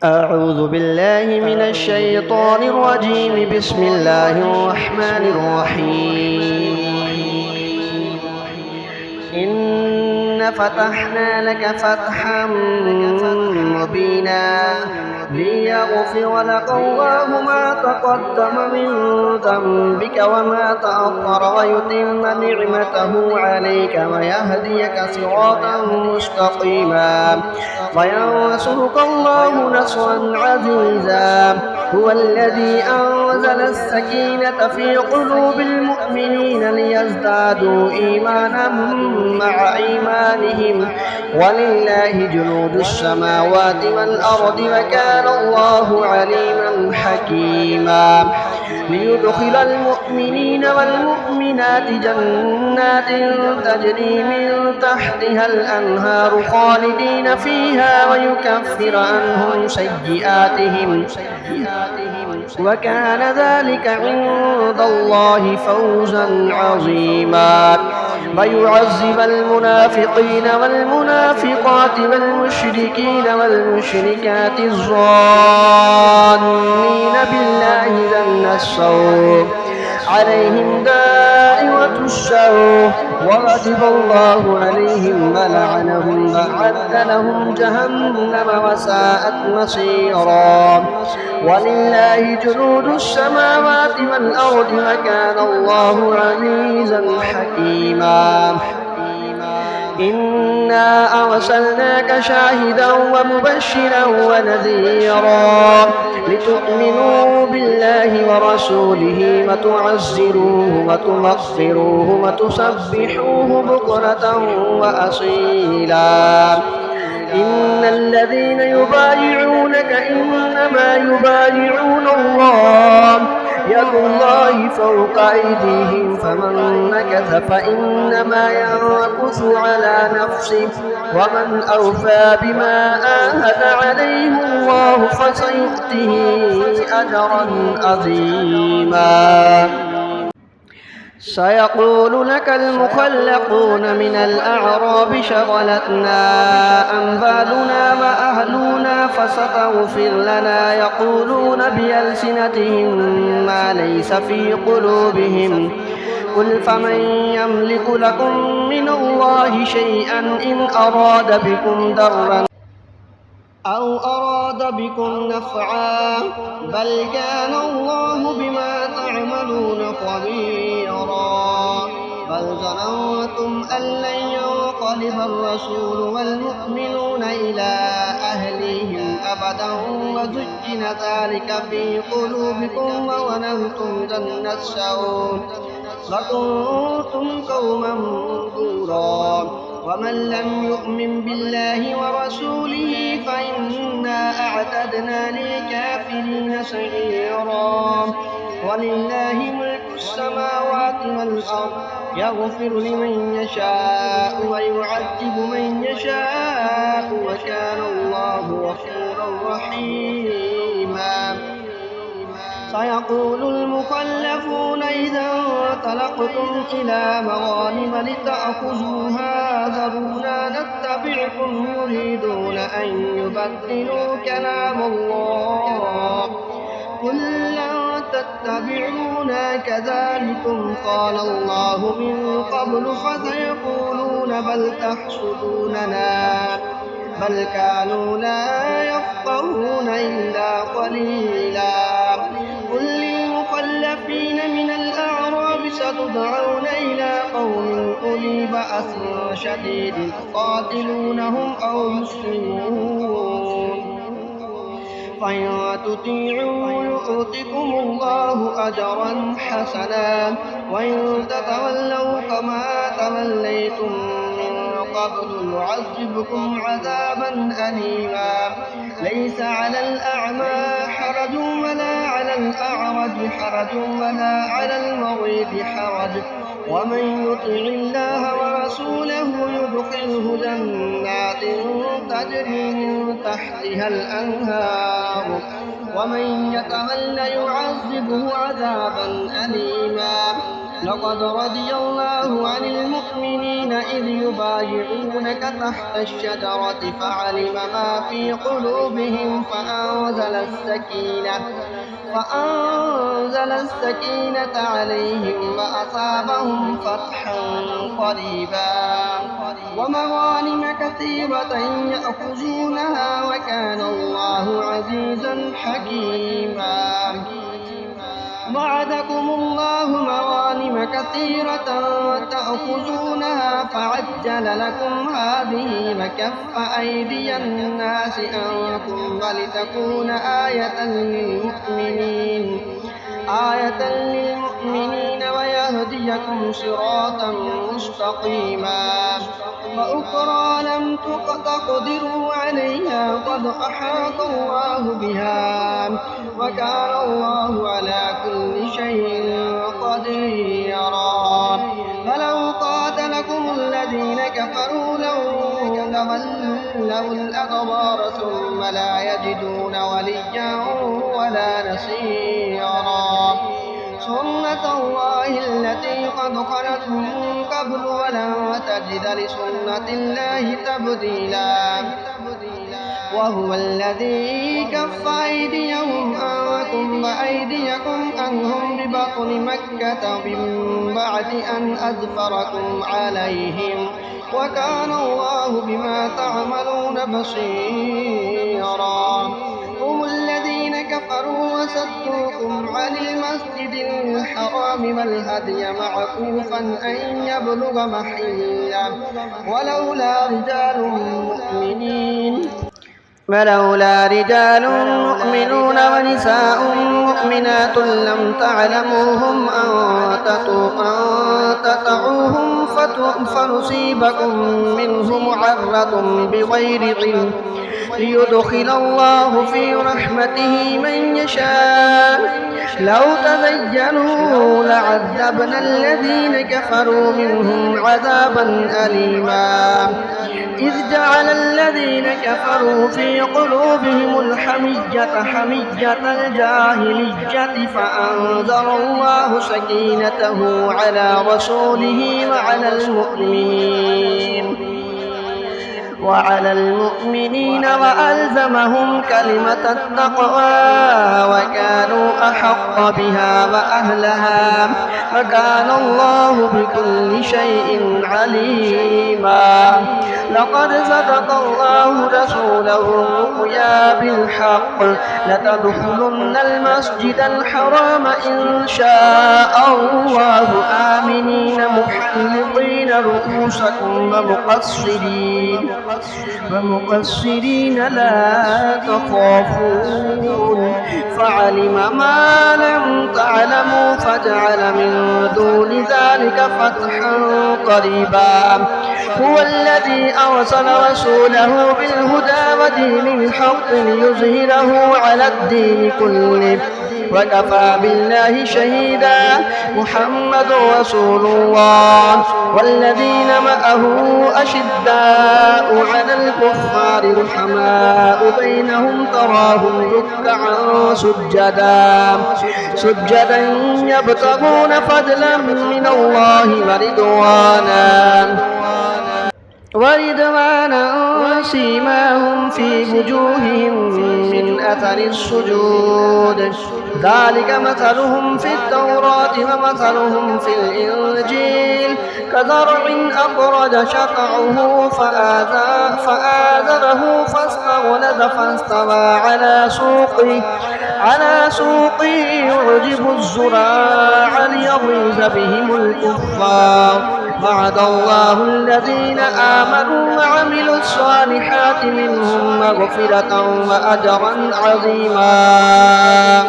أعوذ بالله من الشيطان الرجيم. بسم الله الرحمن الرحيم. إن فتحنا لك فتحا مبينا ليغفر لك الله ما تقدم من ذنبك وما تأخر ويتم نعمته عليك ويهديك صراطا مستقيما وينصرك الله نصرا عزيزا. هو الذي أنزل السكينة في قلوب المؤمنين ليزدادوا إيمانا مع إيمانهم ولله جنود السماوات والأرض وكان الله عليما حكيما. ليدخل المؤمنين والمؤمنات جنات تجري من تحتها الأنهار خالدين فيها ويكفر عنهم سيئاتهم وكان ذلك عند الله فوزا عظيما. ويعذب المنافقين والمنافقات والمشركين والمشركات الظانين بالله ظن السوء عليهم دائرة السوء وغضب الله عليهم ولعنهم وأعد لهم جهنم وساءت مصيرا. ولله جنود السماوات والأرض وكان الله عزيزا حكيما. إنا أرسلناك شاهدا ومبشرا ونذيرا لتؤمنوا بالله ورسوله وتعزروه وتمغفروه وتسبحوه بكرة وأصيلا. إن الذين يبايعونك إنما يبايعون الله يد الله فوق أيديهم فمن نكث فإنما ينكث على نفسه ومن أوفى بما عاهد عليه الله فسيؤتيه أجرا عظيما. سيقول لك المخلقون من الأعراب شغلتنا أموالنا وأهلنا فستغفر لنا يقولون بألسنتهم ما ليس في قلوبهم قل فمن يملك لكم من الله شيئا إن أراد بكم ضرا أو أراد بكم نفعا بل كان الله بما تعملون خبيرا. بل ظننتم أن لن ينقلب الرسول والمؤمنون إلى أهليهم أبدا وزين ذلك في قلوبكم وظننتم ظن السوء وكنتم قوما بورا. ومن لم يؤمن بالله ورسوله فإنا أعتدنا للكافرين سعيرا. ولله ملك السماوات والأرض يغفر لمن يشاء ويعذب من يشاء وكان الله غفورا رحيما. سيقول المخلفون إذا انطلقتم إلى مغانم لتأخذوها ذرونا نتبعكم يريدون أن يبدلوا كلام الله قل لن تتبعونا كذلكم قال الله من قبل فسيقولون بل تحسدوننا بل كانوا لا يفقهون إلا قليلا. قل للمخلفين من الأعراب ستدعون إلى قوم أولي بأس شديد تقاتلونهم أو يسلمون فإن تطيعوا يؤتكم الله أجرا حسنا وإن تتولوا كما توليتم من قبل يعذبكم عذابا أليما. ليس على الأعمى حرج ولا على الأعرج حرج ولا على المريض حرج ومن يطع الله ورسوله يدخله جنات تجري من تحتها الأنهار ومن يتول يعذبه عذابا أليما. لقد رضي الله عن المؤمنين إذ يبايعونك تحت الشجرة فعلم ما في قلوبهم فأنزل السكينة عليهم وأصابهم فتحا قريبا ومغانم كثيرة يأخذونها وكان الله عزيزا حكيما. وعدكم الله مغانم كثيرة تأخذونها فعجل لكم هذه وكف أيدي الناس عنكم ولتكون آية للمؤمنين ويهديكم صراطا مستقيما. وأخرى لم تقدروا عليها قد أحاط الله بها وكان الله على كل شيء قديرا. فلو قاتلكم الذين كفروا لولوا الأدبار ثم لا يجدون وليا ولا نصيرا. سنة الله التي قد خلت من قبل ولن تجد لسنة الله تبديلا. وهو الذي كف أيديهم عنكم وأيديكم عنهم ببطن مكة من بعد أن أظفركم عليهم وكان الله بما تعملون بصيرا. هم الذين كفروا وصدوكم عن المسجد الحرام والهدي معكوفا أن يبلغ محله ولولا رجال مؤمنون ونساء مؤمنات لم تعلموهم أن تطعوهم فنصيبكم منهم معرة بغير علم ليدخل الله في رحمته من يشاء. لو تزينوا لعذبنا الذين كفروا منهم عذابا أليما. إذ جعل الذين كفروا في قلوبهم الحمية حمية الجاهلية فأنزل الله سكينته على رسوله وعلى المؤمنين وألزمهم كلمة التقوى وكانوا أحق بها وأهلها وكان الله بكل شيء عليما. لقد صدق الله رسوله الرؤيا بالحق لتدخلن المسجد الحرام إن شاء الله آمنين محلقين رؤوسكم ومقصرين لا تخافون فعلم ما لم تعلموا فجعل من دون ذلك فتحا قريبا. هو الذي أرسل رسوله بالهدى ودين الحق ليظهره على الدين كله وكفى بالله شهيدا. محمد رسول الله والذين معه أشداء على الكفار رحماء بينهم تراهم ركعا سجدا يبتغون فضلا من الله ورضوانا سيماهم في وجوههم من أثر السجود ذلك مثلهم في التوراة ومثلهم في الإنجيل كزرع أخرج شطأه فآزره فاستغلظ فاستوى على سوقه يعجب الزراع ليغيظ بهم الكفار. وعد الله الذين آمنوا وعملوا الصالحات منهم مغفرة وأجرا عظيما.